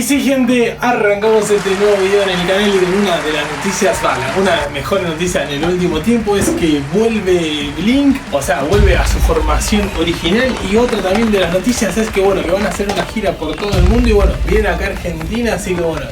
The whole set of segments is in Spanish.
sí, gente, arrancamos este nuevo video en el canal y con una de las noticias, una de las mejores noticias en el último tiempo es que vuelve Blink, o sea, vuelve a su formación original. Y otra también de las noticias es que bueno, que van a hacer una gira por todo el mundo y bueno, viene acá a Argentina, así que bueno,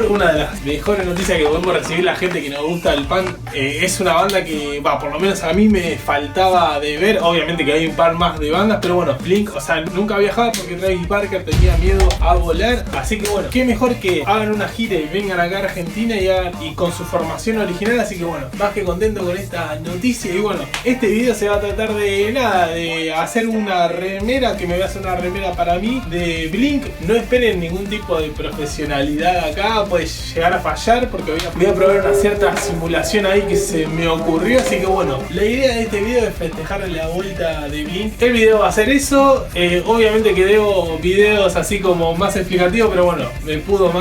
una de las mejores noticias que podemos recibir la gente que nos gusta el punk. Es una banda que, por lo menos a mí me faltaba de ver, obviamente que hay un par más de bandas, pero bueno, Blink, o sea, nunca viajaba porque Travis Barker tenía miedo a volar, así que bueno, qué mejor que hagan una gira y vengan acá a Argentina y con su formación original, así que bueno, más que contento con esta noticia. Y bueno, este video se va a tratar de hacer una remera, que me voy a hacer una remera para mí de Blink. No esperen ningún tipo de profesionalidad acá, puede llegar a fallar porque voy a probar una cierta simulación ahí que se me ocurrió, así que bueno, la idea de este video es festejar la vuelta de Blink. El video va a ser eso, obviamente que debo videos así como más explicativos, pero bueno, me pudo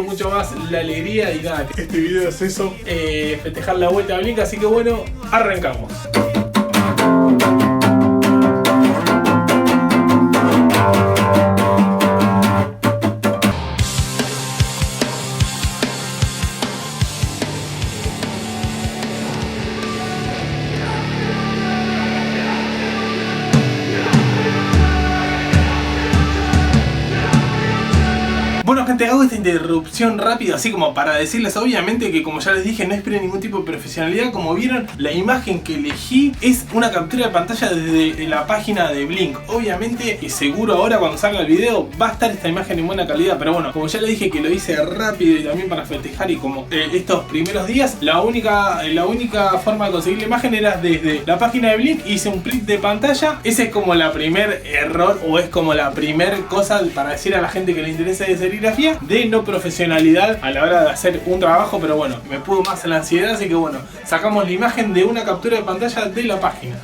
mucho más la alegría y nada, este video es eso, festejar la vuelta de Blink, así que bueno, arrancamos. Bueno, gente, hago esta interrupción rápida así como para decirles obviamente que, como ya les dije, no esperen ningún tipo de profesionalidad. Como vieron, la imagen que elegí es una captura de pantalla desde la página de Blink. Obviamente que seguro ahora cuando salga el video va a estar esta imagen en buena calidad, pero bueno, como ya les dije que lo hice rápido y también para festejar, y como estos primeros días la única forma de conseguir la imagen era desde la página de Blink. Hice un print de pantalla. Ese es como la primer error, o es como la primer cosa para decir a la gente que le interesa de serigrafía, de no profesionalidad a la hora de hacer un trabajo. Pero bueno, me pudo más en la ansiedad, así que bueno, sacamos la imagen de una captura de pantalla de la página.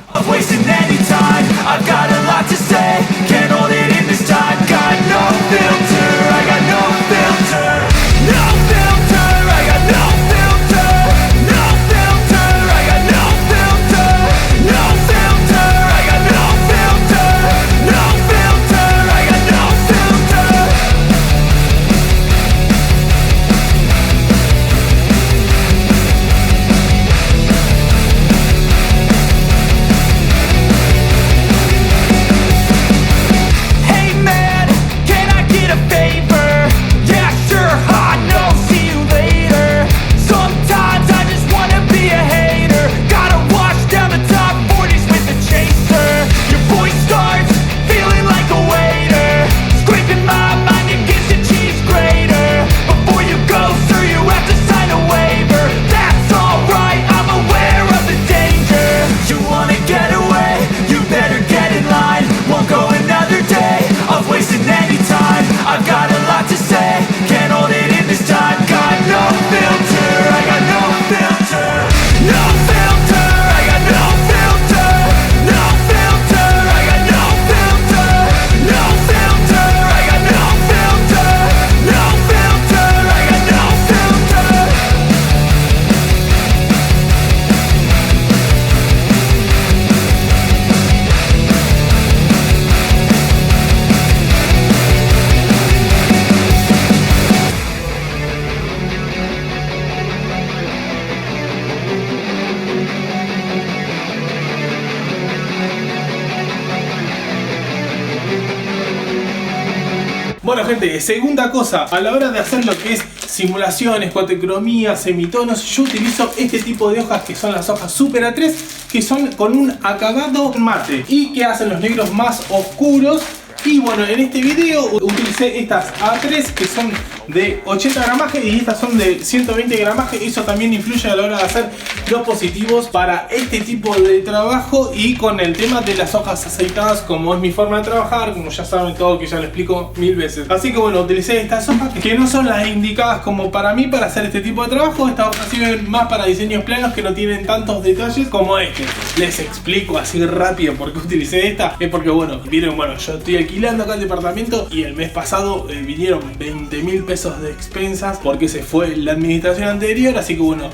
Bueno, gente, segunda cosa, a la hora de hacer lo que es simulaciones, cuatricromía, semitonos, yo utilizo este tipo de hojas que son las hojas Super A3, que son con un acabado mate y que hacen los negros más oscuros. Y bueno, en este video utilicé estas A3 que son de 80 gramaje y estas son de 120 gramaje. Eso también influye a la hora de hacer los positivos para este tipo de trabajo. Y con el tema de las hojas aceitadas, como es mi forma de trabajar, como ya saben todo, que ya lo explico 1000 veces. Así que bueno, utilicé estas hojas que no son las indicadas como para mí para hacer este tipo de trabajo. Estas hojas sirven más para diseños planos que no tienen tantos detalles como este. Les explico así rápido por qué utilicé esta. Es porque bueno, vieron, bueno, yo estoy alquilando acá el departamento y el mes pasado vinieron 20.000 pesos de expensas porque se fue la administración anterior. Así que bueno,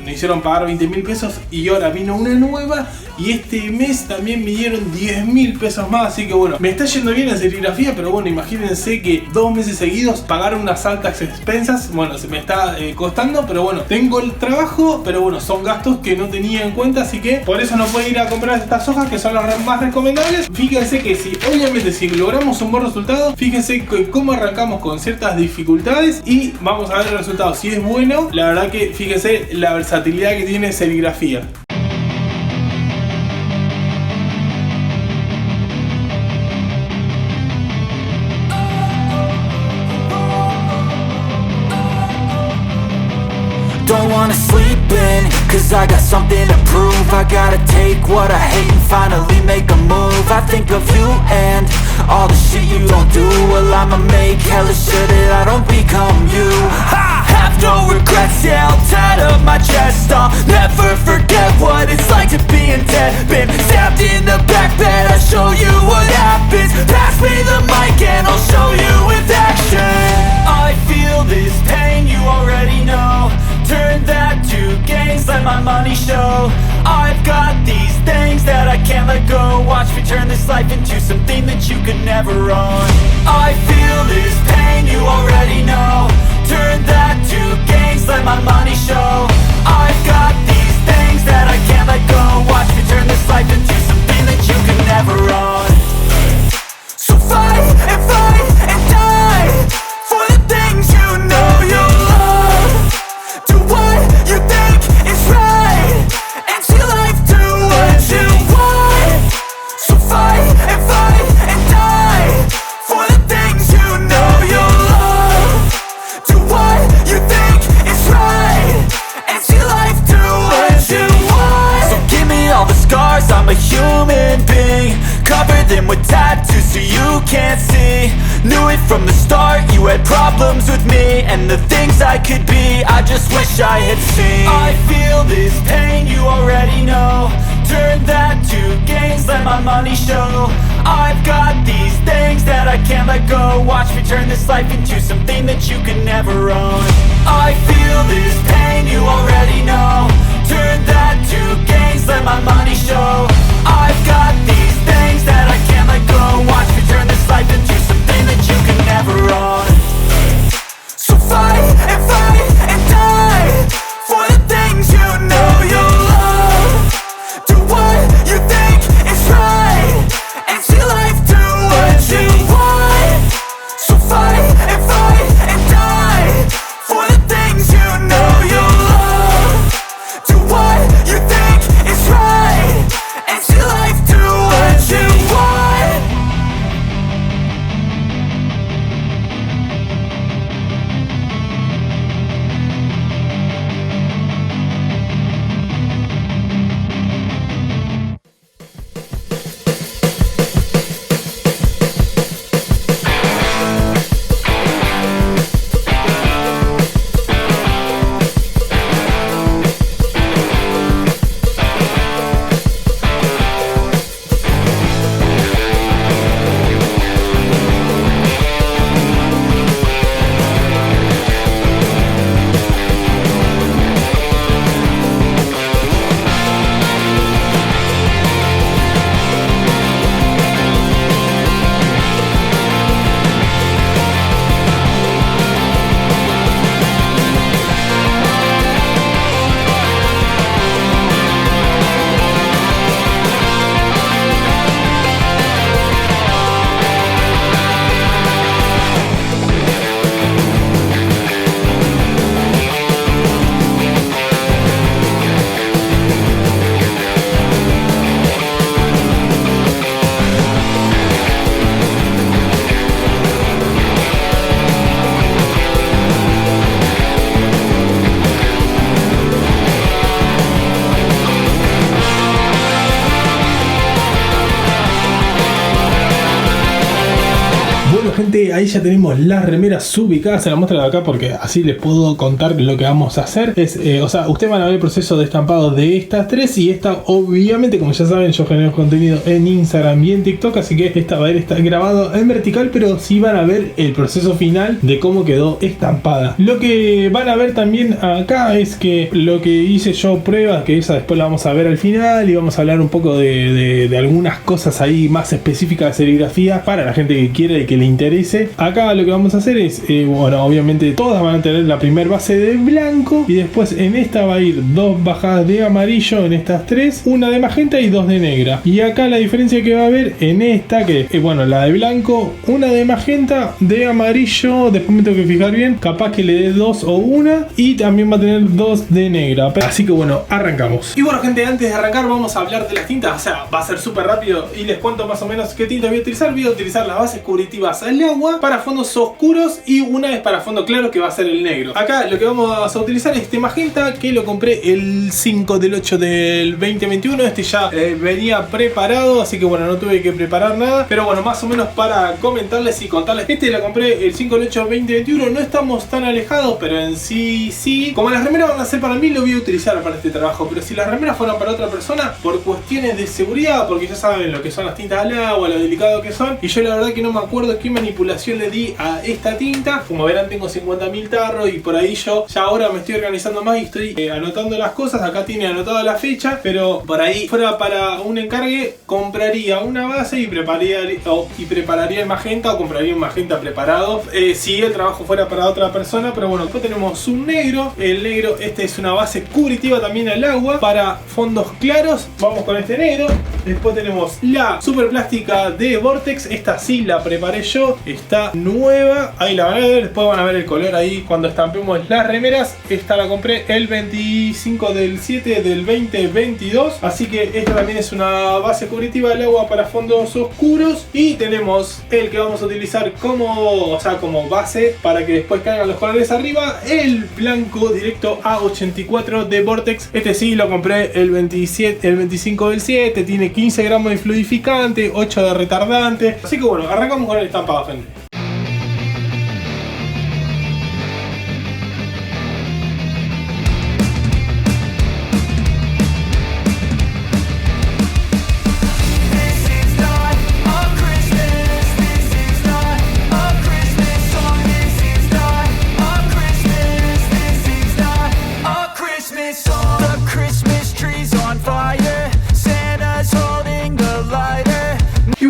nos hicieron pagar 20.000 pesos y ahora vino una nueva y este mes también me dieron 10.000 pesos más, así que bueno, me está yendo bien en serigrafía, pero bueno, imagínense que 2 meses seguidos pagar unas altas expensas, bueno, se me está costando, pero bueno, tengo el trabajo, pero bueno, son gastos que no tenía en cuenta, así que por eso no puedo ir a comprar estas hojas que son las más recomendables. Fíjense que obviamente si logramos un buen resultado, fíjense que cómo arrancamos con ciertas dificultades y vamos a ver el resultado. Si es bueno, la verdad que fíjense la versatilidad que tiene serigrafía. Don't wanna sleep in, cause I got something to prove. I gotta take what I hate and finally make a move. I think of you and all the shit you don't do. Well, I'ma make hella sure that I don't become you. I have no regrets, yeah, I'll tie up my chest. I'll never forget what it's like to be in debt. Been stabbed in the back bed, I'll show you what happens. Pass me the mic and I'll show you with action. I feel this pain, you already know. Turn that to gains, let my money show. I've got these things that I can't let go. Watch me turn this life into something that you could never own. I feel this pain, you already know. Turn that to gains, let my money show. I've got these things that I can't let go. Watch me turn this life into something that you could never own. So fight and die for the things you know you love. Do what you think is right and see life do what you want. So fight and die for the things you know you love. Do what you think is right and see life do what you want. So give me all the scars, I'm a human being. Cover them with tattoos so you can't see. Knew it from the start, you had problems with me and the things I could be, I just wish I had seen. I feel this pain, you already know. Turn that to gains, let my money show. I've got these things that I can't let go. Watch me turn this life into something that you can never own. I feel this pain, you already know. Turn that to gains, let my money show. I've got these things that I can't let go. Watch me turn this life into something that you can never own. So fight and die for the things you know you love. Do what you think is right and see life do what you want. So fight and die for the things you know you love. Do what you think is right and see life do gente, ahí ya tenemos las remeras ubicadas. Se las muestro de acá porque así les puedo contar lo que vamos a hacer. O sea, ustedes van a ver el proceso de estampado de estas tres. Y esta, obviamente, como ya saben, yo genero contenido en Instagram y en TikTok, así que esta va a estar grabado en vertical, pero sí van a ver el proceso final de cómo quedó estampada. Lo que van a ver también acá es que lo que hice yo pruebas, que esa después la vamos a ver al final, y vamos a hablar un poco de algunas cosas ahí más específicas de serigrafía para la gente que quiera y que le interese. Acá lo que vamos a hacer es, bueno, obviamente todas van a tener la primera base de blanco, y después en esta va a ir dos bajadas de amarillo, en estas tres, una de magenta y dos de negra. Y acá la diferencia que va a haber en esta, que bueno, la de blanco, una de magenta, de amarillo, después me tengo que fijar bien, capaz que le dé dos o una, y también va a tener dos de negra. Así que bueno, arrancamos. Y bueno gente, antes de arrancar vamos a hablar de las tintas. O sea, va a ser súper rápido y les cuento más o menos qué tintas voy a utilizar. Voy a utilizar las bases cubritivas al agua para fondos oscuros, y una es para fondo claro, que va a ser el negro. Acá lo que vamos a utilizar es este magenta, que lo compré el 5 del 8 del 2021. Este ya venía preparado, así que bueno, no tuve que preparar nada, pero bueno, más o menos para comentarles y contarles. Este lo compré el 5 del 8 del 2021. No estamos tan alejados, pero en sí. Como las remeras van a ser para mí, lo voy a utilizar para este trabajo, pero si las remeras fueran para otra persona, por cuestiones de seguridad, porque ya saben lo que son las tintas al agua, lo delicado que son, y yo la verdad que no me acuerdo qué manipulación le di a esta tinta. Como verán, tengo 50.000 tarros, y por ahí yo ya ahora me estoy organizando más y estoy anotando las cosas. Acá tiene anotada la fecha, pero por ahí fuera para un encargue, compraría una base y prepararía el magenta, o compraría un magenta preparado si el trabajo fuera para otra persona. Pero bueno, después tenemos un negro. El negro, este es una base cubritiva también al agua para fondos claros. Vamos con este negro. Después tenemos la super plástica de Vortex. Esta sí la preparé yo, está nueva, ahí la van a ver. Después van a ver el color ahí cuando estampemos las remeras. Esta la compré el 25 del 7 del 2022, así que esta también es una base cubritiva al agua para fondos oscuros. Y tenemos el que vamos a utilizar como base para que después caigan los colores arriba, el blanco directo A84 de Vortex. Este sí lo compré el 25 del 7, tiene 15 gramos de fluidificante, 8 de retardante. Así que bueno, arrancamos con el estampado, gente.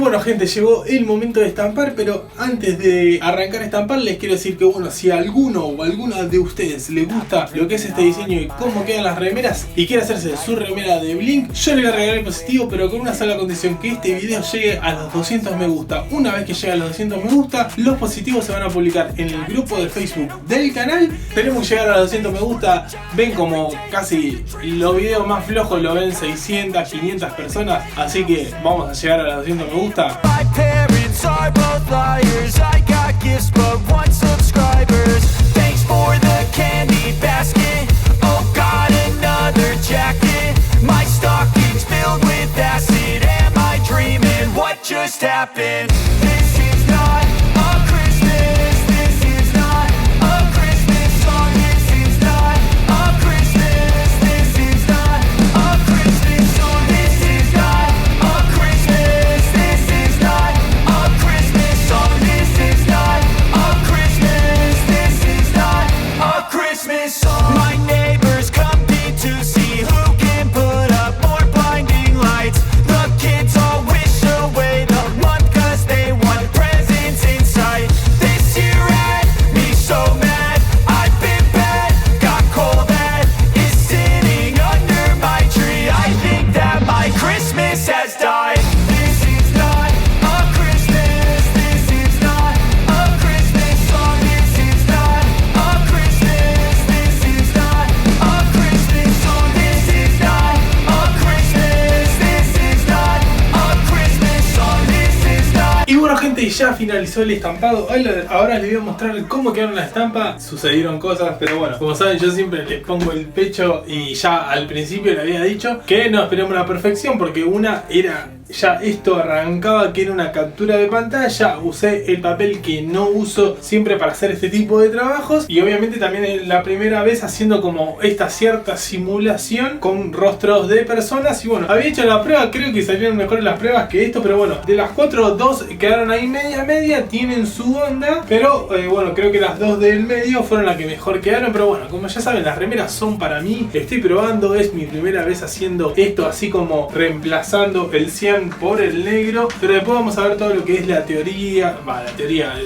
Bueno gente, llegó el momento de estampar, pero antes de arrancar a estampar les quiero decir que bueno, si a alguno o alguna de ustedes le gusta lo que es este diseño y cómo quedan las remeras y quiere hacerse su remera de Blink, yo le voy a regalar el positivo, pero con una sola condición: que este video llegue a los 200 me gusta. Una vez que llegue a los 200 me gusta, los positivos se van a publicar en el grupo de Facebook del canal. Tenemos que llegar a los 200 me gusta. Ven como casi los videos más flojos lo ven 600, 500 personas, así que vamos a llegar a los 200 me gusta. My parents are both liars. I got gifts but one subscribers. Thanks for the candy basket. Oh God, another jacket. My stocking's filled with acid. Am I dreaming? What just happened? This is not a Christmas. This is not a Christmas song. This is not a Christmas. This is not a Christmas song. This is not a Christmas. This is not a Christmas song. This is not a Christmas. This is not a Christmas song. My neighbors compete to see who can put up more blinding lights. The kids all wish away the month 'cause they want presents in sight. This year had me so mad. I've been bad, got coal that is sitting under my tree. I think that my Christmas has died. This is not a Christmas. This is not a Christmas song. This is not a Christmas. This is not a Christmas song. This is not a Christmas. This is not a Christmas song. This is not. Y bueno gente, ya finalizó el estampado. Ahora les voy a mostrar cómo quedaron las estampas. Sucedieron cosas, pero bueno, como saben, yo siempre les pongo el pecho. Y ya al principio le había dicho que no esperemos la perfección, porque una era ya esto arrancaba que era una captura de pantalla. Usé el papel que no uso siempre para hacer este tipo de trabajos, y obviamente también es la primera vez haciendo como esta cierta simulación con rostros de personas. Y bueno, había hecho la prueba, creo que salieron mejores las pruebas que esto, pero bueno, de las 4, 2 quedaron ahí media, tienen su onda, pero bueno, creo que las 2 del medio fueron las que mejor quedaron. Pero bueno, como ya saben, las remeras son para mí, estoy probando, es mi primera vez haciendo esto, así como reemplazando el cian por el negro, pero después vamos a ver todo lo que es la teoría,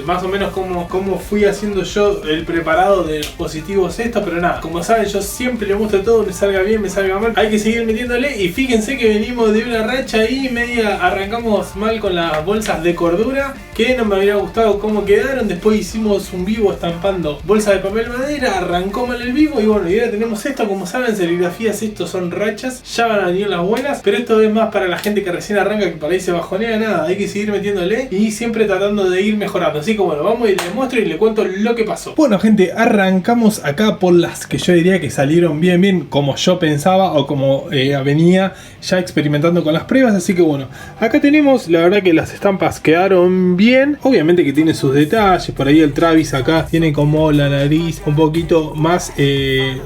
más o menos cómo fui haciendo yo el preparado de los positivos esto. Pero nada, como saben, yo siempre le muestro todo, me salga bien, me salga mal, hay que seguir metiéndole. Y fíjense que venimos de una racha ahí media, arrancamos mal con las bolsas de cordura, que no me había gustado cómo quedaron. Después hicimos un vivo estampando bolsas de papel madera, arrancó mal el vivo, y bueno, y ahora tenemos esto. Como saben, serigrafías, estos son rachas, ya van a venir las buenas, pero esto es más para la gente que recién arranca, que por ahí se bajonea. Nada, hay que seguir metiéndole y siempre tratando de ir mejorando. Así que bueno, vamos y les muestro y les cuento lo que pasó. Bueno gente, arrancamos acá por las que yo diría que salieron bien como yo pensaba, o como venía ya experimentando con las pruebas. Así que bueno, acá tenemos, la verdad que las estampas quedaron bien. Obviamente que tiene sus detalles, por ahí el Travis acá tiene como la nariz un poquito más,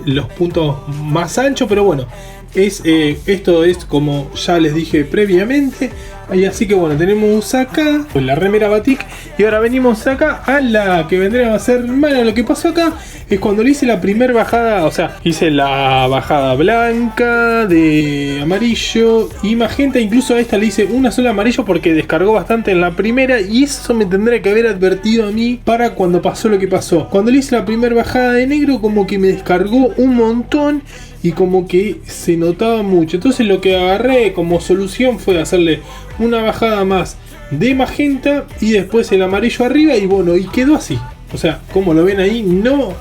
los puntos más anchos, pero bueno, esto es como ya les dije previamente. Y así que bueno, tenemos acá la remera batik, y ahora venimos acá a la que vendría a ser mala. Lo que pasó acá es cuando le hice la primera bajada, o sea, hice la bajada blanca, de amarillo y magenta. Incluso a esta le hice una sola amarillo porque descargó bastante en la primera, y eso me tendría que haber advertido a mí para cuando pasó lo que pasó. Cuando le hice la primera bajada de negro, como que me descargó un montón y como que se notaba mucho. Entonces lo que agarré como solución fue hacerle una bajada más de magenta y después el amarillo arriba, y bueno, y quedó así. O sea, como lo ven ahí, no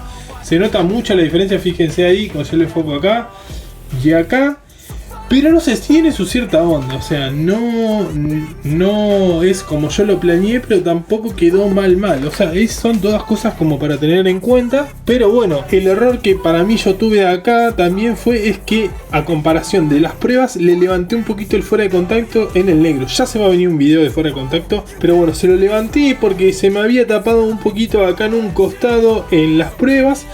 se nota mucho la diferencia. Fíjense ahí, cuando yo le enfoco acá y acá, pero no sé, tiene su cierta onda. O sea, no es como yo lo planeé, pero tampoco quedó mal. O sea, son todas cosas como para tener en cuenta. Pero bueno, el error que para mí yo tuve acá también es que a comparación de las pruebas le levanté un poquito el fuera de contacto en el negro. Ya se va a venir un video de fuera de contacto, pero bueno, se lo levanté porque se me había tapado un poquito acá en un costado en las pruebas.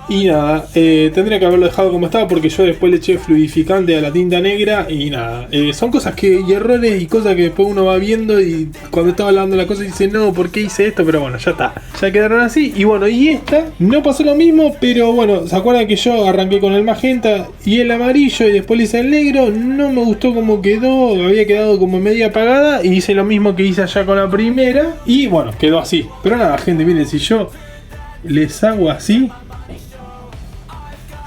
Y nada, tendría que haberlo dejado como estaba, porque yo después le eché fluidificante a la tinta negra. Y nada, son cosas y errores y cosas que después uno va viendo, y cuando estaba lavando la cosa dice, no, ¿por qué hice esto? Pero bueno, ya está, ya quedaron así. Y bueno, y esta no pasó lo mismo, pero bueno, ¿se acuerdan que yo arranqué con el magenta y el amarillo y después le hice el negro? No me gustó cómo quedó, había quedado como media apagada, y hice lo mismo que hice allá con la primera, y bueno, quedó así. Pero nada gente, miren, si yo les hago así,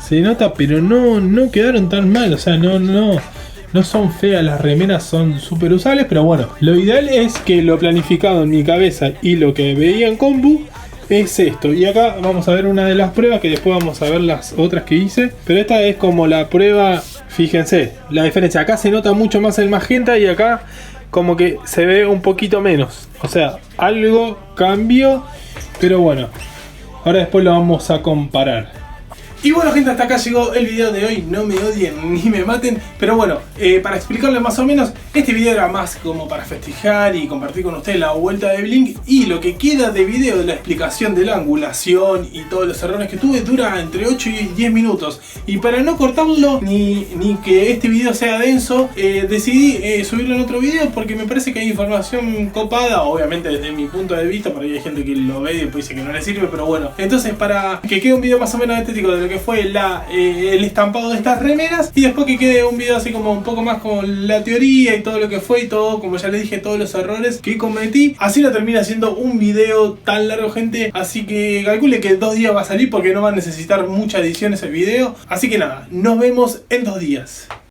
se nota, pero no quedaron tan mal. O sea, no son feas las remeras, son súper usables. Pero bueno, lo ideal es que lo planificado en mi cabeza y lo que veía en compu es esto. Y acá vamos a ver una de las pruebas, que después vamos a ver las otras que hice. Pero esta es como la prueba, fíjense la diferencia. Acá se nota mucho más el magenta y acá como que se ve un poquito menos. O sea, algo cambió. Pero bueno, ahora después lo vamos a comparar. Y bueno gente, hasta acá llegó el video de hoy. No me odien ni me maten, pero bueno, para explicarles más o menos, este video era más como para festejar y compartir con ustedes la vuelta de Blink. Y lo que queda de video de la explicación de la angulación y todos los errores que tuve dura entre 8 y 10 minutos. Y para no cortarlo ni que este video sea denso, decidí subirlo en otro video, porque me parece que hay información copada. Obviamente desde mi punto de vista, por ahí hay gente que lo ve y después dice que no le sirve, pero bueno. Entonces, para que quede un video más o menos estético de lo que fue el estampado de estas remeras, y después que quede un video así como un poco más con la teoría y todo lo que fue y todo, como ya les dije, todos los errores que cometí. Así no termina siendo un video tan largo gente, así que calcule que 2 días va a salir, porque no va a necesitar mucha edición ese video. Así que nada, nos vemos en 2 días.